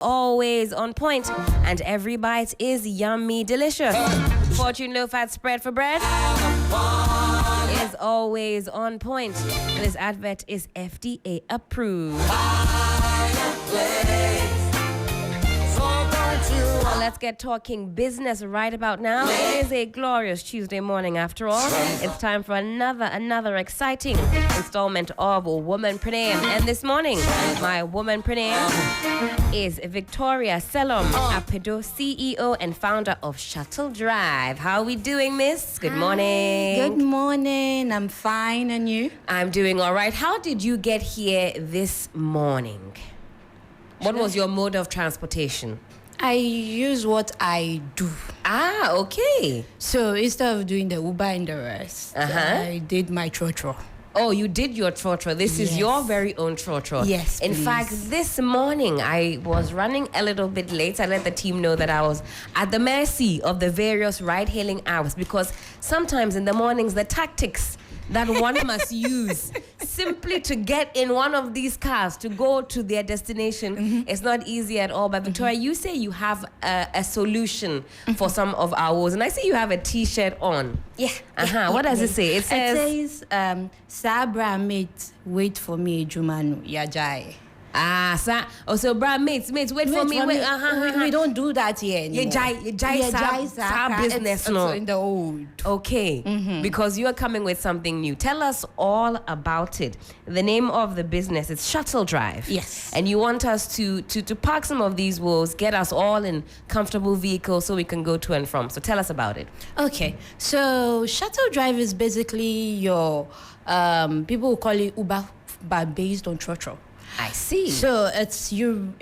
always on point, and every bite is yummy delicious. Fortune low-fat spread for bread is always on point. This advert is FDA approved. Let's get talking business right about now. It is a glorious Tuesday morning after all. It's time for another exciting installment of Womanpreneur. And this morning, my Womanpreneur is Victoria Selorm Apedoh, CEO and founder of Shuttle Drive. How are we doing, miss? Good morning. Good morning. I'm fine, and you? I'm doing all right. How did you get here this morning? What was your mode of transportation? I use what I do. Ah, okay. So instead of doing the Uber and the rest, I did my trotro. Oh, you did your trotro. This is your very own trotro. Yes, In fact, this morning I was running a little bit late. I let the team know that I was at the mercy of the various ride-hailing apps because sometimes in the mornings the tactics that one must use simply to get in one of these cars to go to their destination is not easy at all. But Victoria, you say you have a solution for some of our woes, and I see you have a T-shirt on. Yeah. What does it say? It says, Sabra mate, wait for me, Jumanu, Yajai. So bra mates, wait for me. We don't do that here anymore. You jai business no. In the old. Okay, because you are coming with something new. Tell us all about it. The name of the business is Shuttle Drive. Yes. And you want us to park some of these woes, get us all in comfortable vehicles so we can go to and from. So tell us about it. Okay, so Shuttle Drive is basically your, people will call it Uber, but based on trotro. I see. So it's you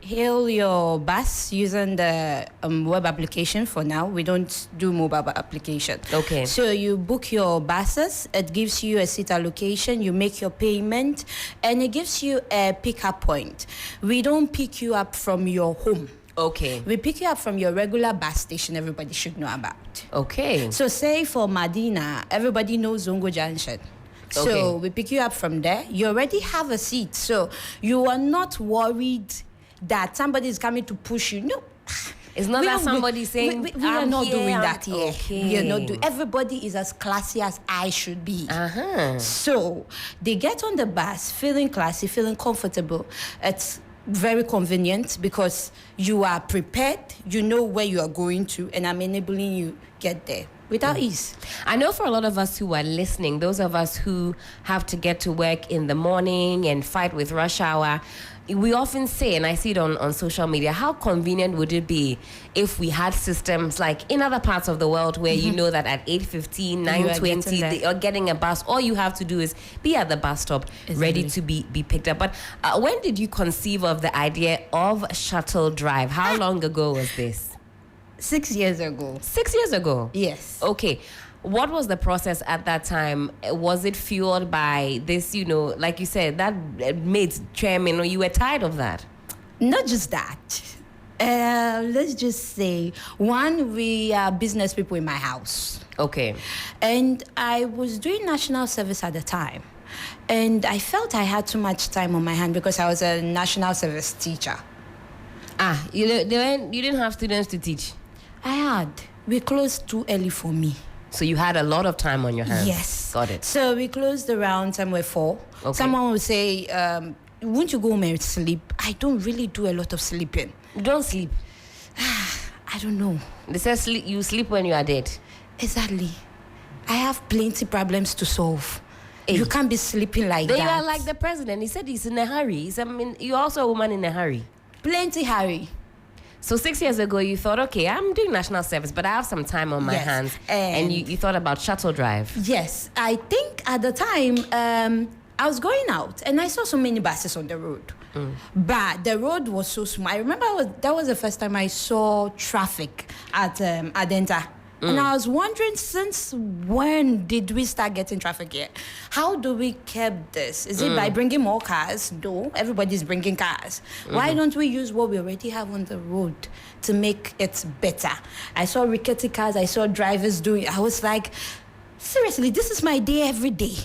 hail your bus using the web application for now. We don't do mobile application. Okay. So you book your buses. It gives you a seat allocation. You make your payment, and it gives you a pickup point. We don't pick you up from your home. Okay. We pick you up from your regular bus station. Everybody should know about. Okay. So say for Medina, everybody knows Zongo Junction. So we pick you up from there. You already have a seat. So you are not worried that somebody is coming to push you. No. It's not that somebody saying, we are not doing that here. Okay. We are not doing. Everybody is as classy as I should be. So they get on the bus feeling classy, feeling comfortable. It's very convenient because you are prepared. You know where you are going to, and I'm enabling you get there without ease. I know for a lot of us who are listening, those of us who have to get to work in the morning and fight with rush hour, we often say, and I see it on social media, how convenient would it be if we had systems like in other parts of the world where you know that at 8:15, 9:20, you're getting a bus. All you have to do is be at the bus stop, ready to be picked up. But when did you conceive of the idea of Shuttle Drive? How long ago was this? 6 years ago. 6 years ago? Yes. Okay. What was the process at that time? Was it fueled by this, like you said, that made chairman, or you were tired of that? Not just that. Let's just say, one, we are business people in my house. Okay. And I was doing national service at the time. And I felt I had too much time on my hand because I was a national service teacher. You didn't have students to teach? I had. We closed too early for me. So you had a lot of time on your hands? Yes. Got it. So we closed around somewhere 4. Okay. Someone would say, won't you go home and sleep? I don't really do a lot of sleeping. You don't sleep? I don't know. They say you sleep when you are dead. Exactly. I have plenty problems to solve. Hey. You can't be sleeping like that. You are like the president. He said he's in a hurry. You're also a woman in a hurry. Plenty hurry. So 6 years ago, you thought, okay, I'm doing national service, but I have some time on my hands. And you thought about Shuttle Drive. Yes. I think at the time, I was going out and I saw so many buses on the road. But the road was so small. I remember that was the first time I saw traffic at Adenta. And I was wondering, since when did we start getting traffic here? How do we keep this? Is it by bringing more cars? No, everybody's bringing cars. Why don't we use what we already have on the road to make it better? I saw rickety cars. I saw drivers doing it. I was like, seriously, this is my day every day.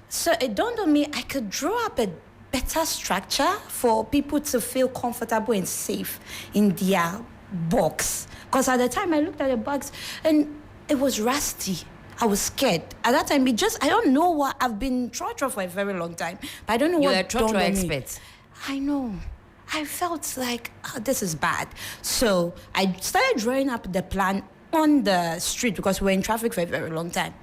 So it dawned on me I could draw up a better structure for people to feel comfortable and safe in their box. Because at the time I looked at the box and it was rusty. I was scared. At that time, I don't know what, I've been trotro for a very long time, but I don't know what. You're a trotro expert. I know. I felt like, this is bad. So I started drawing up the plan on the street because we were in traffic for a very long time.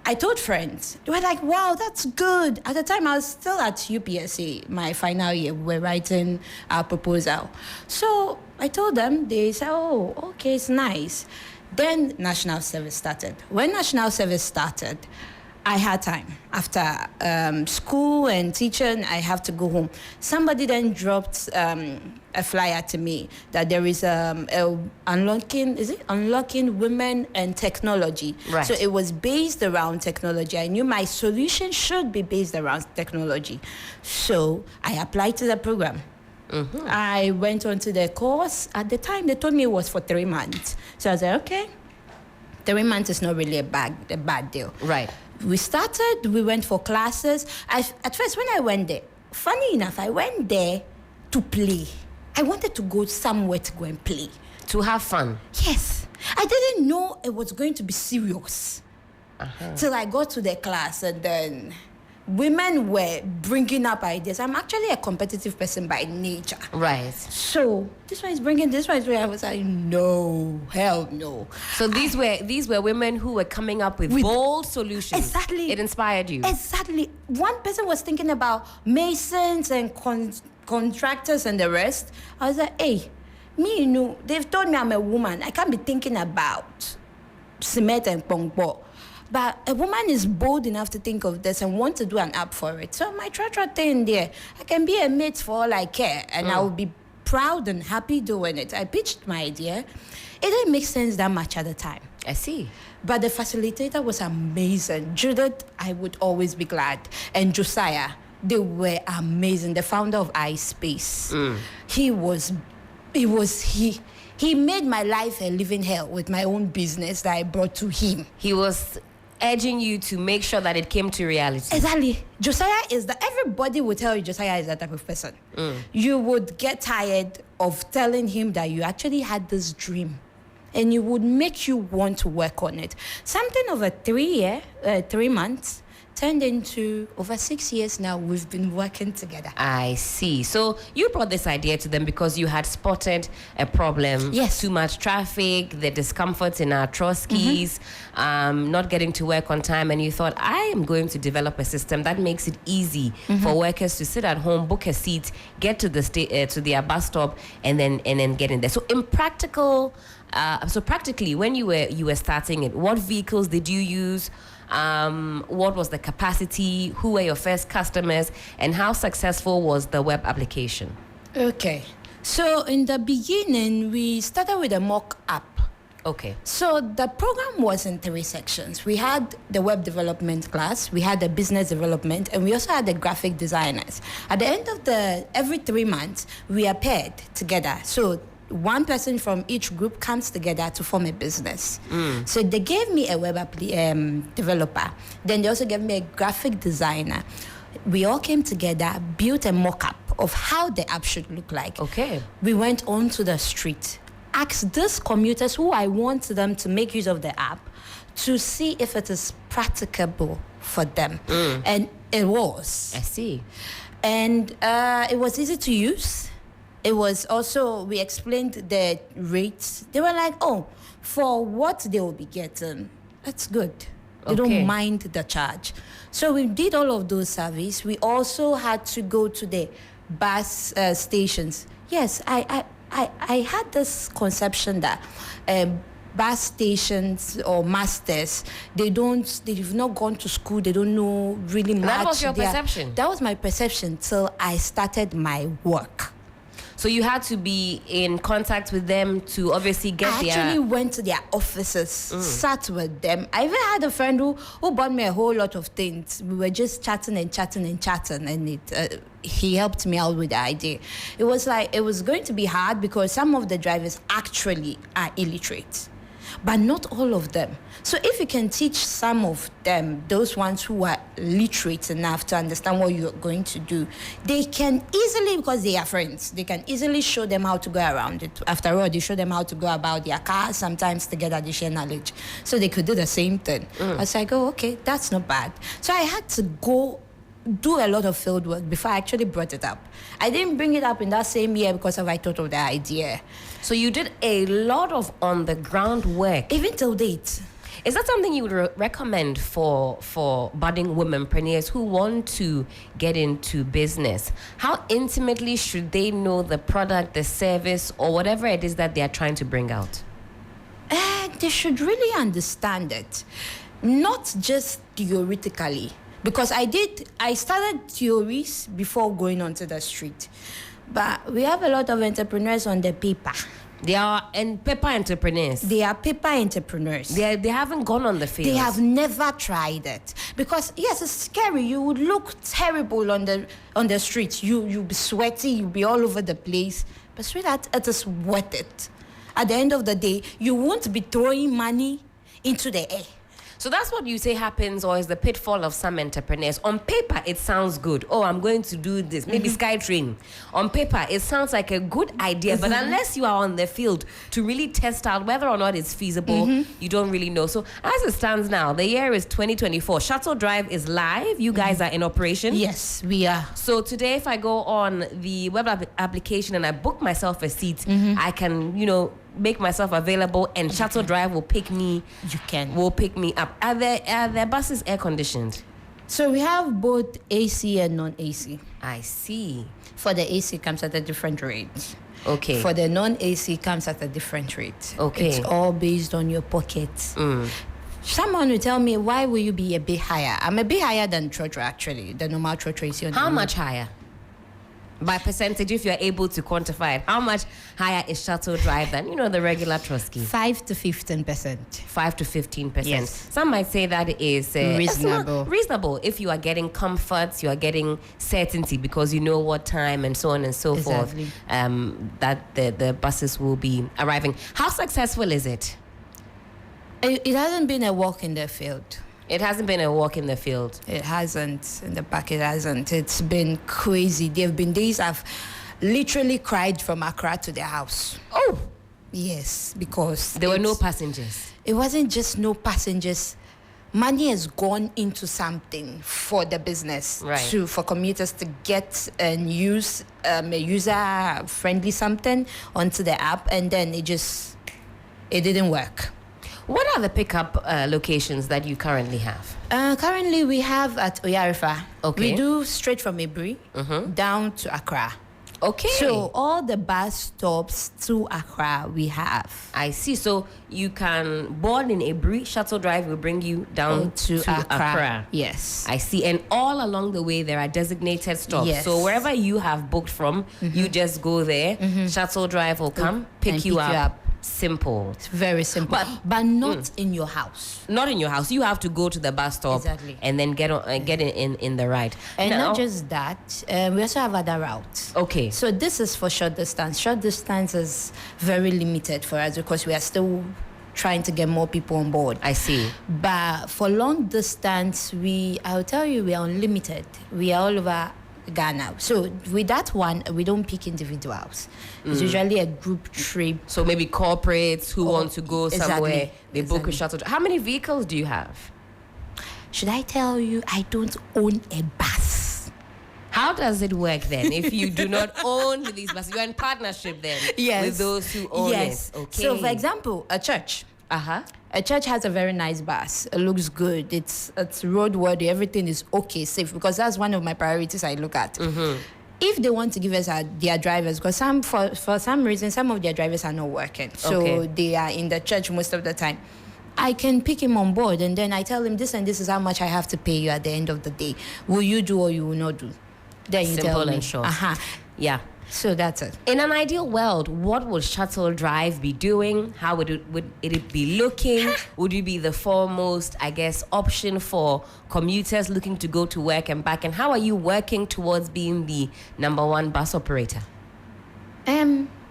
I told friends. They were like, wow, that's good. At the time, I was still at UPSA, my final year. We were writing our proposal. So I told them, they said, oh, okay, it's nice. Then National Service started. When National Service started, I had time. After school and teaching, I have to go home. Somebody then dropped a flyer to me that there is unlocking women and technology. Right. So it was based around technology. I knew my solution should be based around technology. So I applied to the program. Mm-hmm. I went on to the course. At the time, they told me it was for 3 months. So I was like, okay, 3 months is not really a bad deal. Right. We started, we went for classes. At first, when I went there, funny enough, I went there to play. I wanted to go somewhere to go and play. To have fun? Yes. I didn't know it was going to be serious. Till I got to the class, and then women were bringing up ideas. I'm actually a competitive person by nature. Right. So this one is bringing this one. I was like, no, hell no. So these were women who were coming up with bold solutions. Exactly. It inspired you. Exactly. One person was thinking about masons and contractors and the rest. I was like, hey, me, they've told me I'm a woman. I can't be thinking about cement and pongpo. But a woman is bold enough to think of this and want to do an app for it. So my trotro thing there, I can be a mate for all I care, and I will be proud and happy doing it. I pitched my idea. It didn't make sense that much at the time. I see. But the facilitator was amazing. Judith, I would always be glad. And Josiah, they were amazing. The founder of iSpace. He made my life a living hell with my own business that I brought to him. He was urging you to make sure that it came to reality. Exactly. Josiah everybody would tell you Josiah is that type of person. You would get tired of telling him that you actually had this dream, and it would make you want to work on it. Something over 3 months turned into over 6 years now. We've been working together. I see. So you brought this idea to them because you had spotted a problem. Yes. Too much traffic, the discomforts in our Troskis, not getting to work on time, and you thought, I am going to develop a system that makes it easy for workers to sit at home, book a seat, get to to their bus stop, and then get in there. So practically, when you were starting it, what vehicles did you use? What was the capacity? Who were your first customers? And how successful was the web application? Okay. So in the beginning, we started with a mock app. Okay. So the program was in 3 sections. We had the web development class, we had the business development, and we also had the graphic designers. At the end of every 3 months, we appeared together. So one person from each group comes together to form a business. So they gave me a web app developer. Then they also gave me a graphic designer. We all came together, built a mock-up of how the app should look like. Okay. We went onto the street, asked these commuters who I want them to make use of the app to see if it is practicable for them. And it was. I see. And it was easy to use. It was also, we explained the rates. They were like, oh, for what they will be getting, that's good. They don't mind the charge. So we did all of those surveys. We also had to go to the bus stations. Yes, I had this conception that bus stations or masters, they've not gone to school, they don't know really much. That was your perception? That was my perception till I started my work. So you had to be in contact with them to obviously get I actually went to their offices, sat with them. I even had a friend who bought me a whole lot of things. We were just chatting, and he helped me out with the idea. It was going to be hard because some of the drivers actually are illiterate. but not all of them. So if you can teach some of them, those ones who are literate enough to understand what you're going to do, they can easily, because they are friends, they can easily show them how to go around it. After all, they show them how to go about their cars sometimes to get additional knowledge. So they could do the same thing. I was like, oh, okay, that's not bad. So I had to go do a lot of field work before I actually brought it up. I didn't bring it up in that same year because I thought of the idea. So you did a lot of on-the-ground work. Even till date. Is that something you would recommend for budding womenpreneurs who want to get into business? How intimately should they know the product, the service, or whatever it is that they are trying to bring out? They should really understand it, not just theoretically. Because I started theories before going onto the street. But we have a lot of entrepreneurs on the paper. They are paper entrepreneurs. They are paper entrepreneurs. They haven't gone on the field. They have never tried it. Because, yes, it's scary. You would look terrible on the street. You'll be sweaty. You'll be all over the place. But sweetheart, it is worth it. At the end of the day, you won't be throwing money into the air. So that's what you say happens, or is the pitfall of some entrepreneurs. On paper, it sounds good. Oh, I'm going to do this. Maybe SkyTrain. On paper, it sounds like a good idea. But unless you are on the field to really test out whether or not it's feasible, you don't really know. So as it stands now, the year is 2024. Shuttle Drive is live. You guys are in operation. Yes, we are. So today, if I go on the web application and I book myself a seat, I can, make myself available, and Shuttle Drive will pick me. Will pick me up. Are the buses air conditioned? So we have both AC and non-AC. I see. For the AC, comes at a different rate. Okay. For the non-AC, comes at a different rate. Okay. It's all based on your pocket. Someone will tell me, why will you be a bit higher? I'm a bit higher than Trotro, actually. The normal Trotro is on. How much higher? By percentage, if you're able to quantify it, how much higher is Shuttle Drive than, the regular Trotsky? 5 to 15%. 5 to 15%. Yes. Some might say that is reasonable. Reasonable if you are getting comforts, you are getting certainty because you know what time and so on and so forth that the buses will be arriving. How successful is it? It hasn't been a walk in the field. It hasn't been a walk in the field. It hasn't. In the back, it hasn't. It's been crazy. There have been days I've literally cried from Accra to the house. Oh! Yes, because there were no passengers. It wasn't just no passengers. Money has gone into something for the business, right, for commuters to get and use a user-friendly something onto the app, and then it didn't work. What are the pickup locations that you currently have? Currently, we have at Oyarifa. Okay. We do straight from Ibri down to Accra. Okay. So all the bus stops to Accra we have. I see. So you can board in Ibri. Shuttle Drive will bring you down to Accra. Yes. I see. And all along the way, there are designated stops. Yes. So wherever you have booked from, you just go there. Shuttle Drive will come, pick you up. Simple. It's very simple. But not in your house. Not in your house. You have to go to the bus stop and then get in the ride. And not just that, we also have other routes. Okay. So this is for short distance. Short distance is very limited for us because we are still trying to get more people on board. I see. But for long distance, I'll tell you, we are unlimited. We are all over Ghana. So with that one, we don't pick individuals. It's usually a group trip. So maybe corporates who want to go somewhere, they book a shuttle. How many vehicles do you have? Should I tell you, I don't own a bus. How does it work then? If you do not own these buses, you're in partnership then with those who own it. Okay. So for example, a church. A church has a very nice bus. It looks good. It's roadworthy. Everything is okay, safe, because that's one of my priorities I look at. If they want to give us their drivers, because for some reason, some of their drivers are not working. So they are in the church most of the time. I can pick him on board, and then I tell him this and this is how much I have to pay you at the end of the day. Will you do or you will not do? Then you tell me. Simple and short. Yeah. So that's it. In an ideal world, what would Shuttle Drive be doing? How would it be looking? Would you be the foremost, option for commuters looking to go to work and back? And how are you working towards being the #1 bus operator?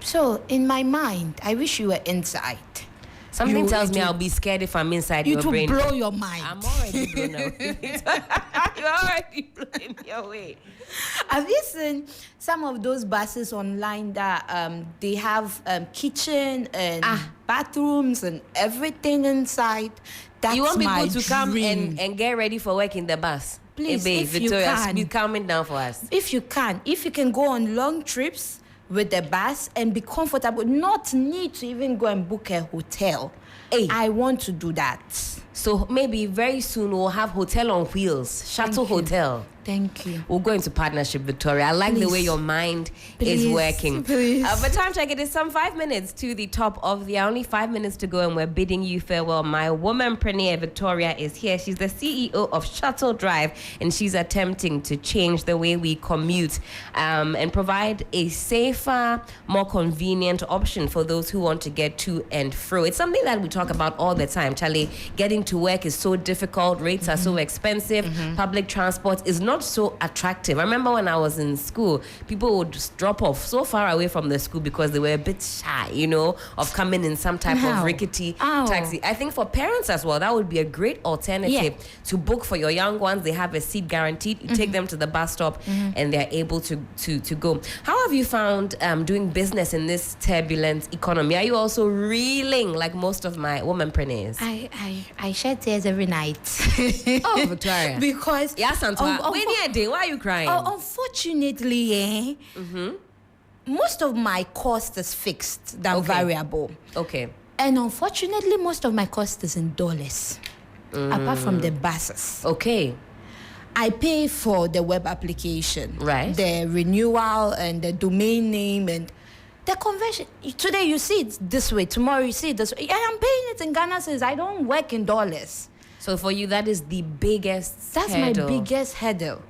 So in my mind, I wish you were inside. Something tells me I'll be scared if I'm inside your brain. It will blow your mind. I'm already blown away. You're already blowing me away. Have you seen some of those buses online that they have kitchen and bathrooms and everything inside? That's you want my people to come dream. and get ready for work in the bus? Please, Hey, if Victoria, you can. be coming down for us. If you can go on long trips with the bus and be comfortable, not need to even go and book a hotel. Hey. I want to do that. So maybe very soon we'll have hotel on wheels, shuttle hotel. Thank you. We'll go into partnership, Victoria. I like the way your mind is working. Please. But time check, it is some 5 minutes to the top of the hour. Only 5 minutes to go, and we're bidding you farewell. My womanpreneur, Victoria, is here. She's the CEO of Shuttle Drive, and she's attempting to change the way we commute and provide a safer, more convenient option for those who want to get to and fro. It's something that we talk about all the time, Charlie. Getting to work is so difficult. Rates are so expensive. Public transport is not so attractive. I remember when I was in school, people would just drop off so far away from the school because they were a bit shy, of coming in some type of rickety taxi. I think for parents as well, that would be a great alternative to book for your young ones. They have a seat guaranteed. You take them to the bus stop and they're able to go. How have you found doing business in this turbulent economy? Are you also reeling like most of my womanpreneurs? I shed tears every night. Oh, Victoria. Because why are you crying? Unfortunately, most of my cost is fixed than variable. Okay. And unfortunately, most of my cost is in dollars, apart from the buses. Okay. I pay for the web application, right? The renewal and the domain name and the conversion. Today you see it this way, tomorrow you see it this way. I am paying it in Ghana since I don't work in dollars. So for you, that is the biggest That's hurdle. my biggest hurdle.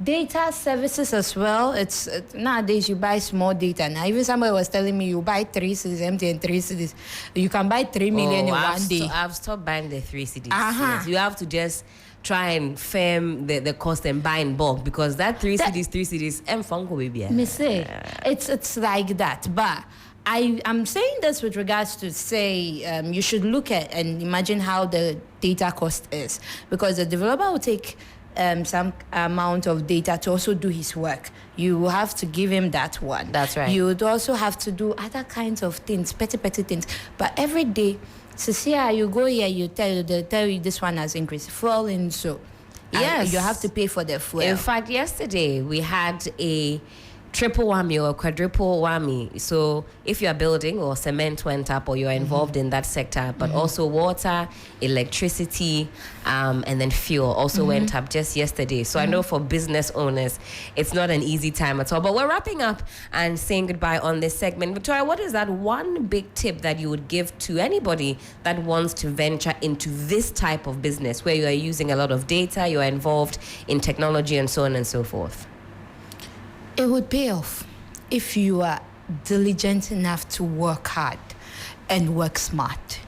Data services as well. It's nowadays you buy small data. Now even somebody was telling me you buy 3 cities, MTN 3 cities. You can buy 3 million in one day. I've stopped buying the 3 cities. Yes, you have to just try and firm the cost and buy in bulk, because that 3 cities, and funko baby. Me say it's like that, but. I'm saying this with regards to say you should look at and imagine how the data cost is, because the developer will take some amount of data to also do his work. You will have to give him that one. That's right. You would also have to do other kinds of things, petty things. But every day, Cecilia, you go here, they tell you this one has increased. Fuel in so. Yes. You have to pay for the fuel. In fact, yesterday we had a triple whammy or quadruple whammy. So if you are building or cement went up or you're involved in that sector, but also water, electricity, and then fuel also went up just yesterday. So I know for business owners, it's not an easy time at all. But we're wrapping up and saying goodbye on this segment. Victoria, what is that one big tip that you would give to anybody that wants to venture into this type of business where you are using a lot of data, you're involved in technology and so on and so forth? It would pay off if you are diligent enough to work hard and work smart.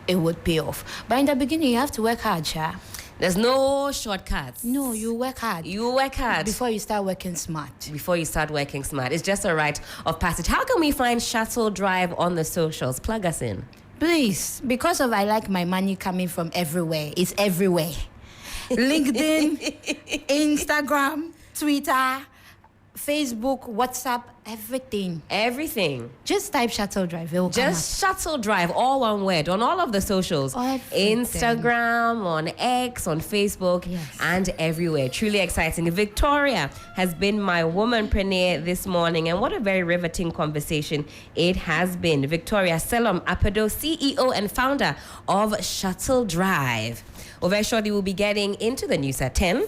It would pay off. But in the beginning, you have to work hard, Sha. There's no shortcuts. No, you work hard. You work hard. Before you start working smart. Before you start working smart. It's just a rite of passage. How can we find Shuttle Drive on the socials? Plug us in. Please, because of I like my money coming from everywhere. It's everywhere. LinkedIn, Instagram, Twitter, Facebook, WhatsApp, everything. Just type Shuttle Drive. It will come up. Shuttle Drive, all one word, on all of the socials. Everything. Instagram, on X, on Facebook, and everywhere. Truly exciting. Victoria has been my womanpreneur this morning, and what a very riveting conversation it has been. Victoria Selorm Apedoh, CEO and founder of Shuttle Drive. Well, very shortly, we'll be getting into the news at 10.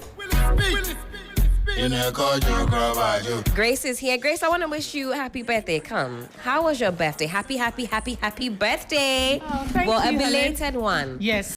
Grace is here. Grace, I want to wish you happy birthday. Come. How was your birthday? Happy birthday. Oh, thank you, a belated one. Yes.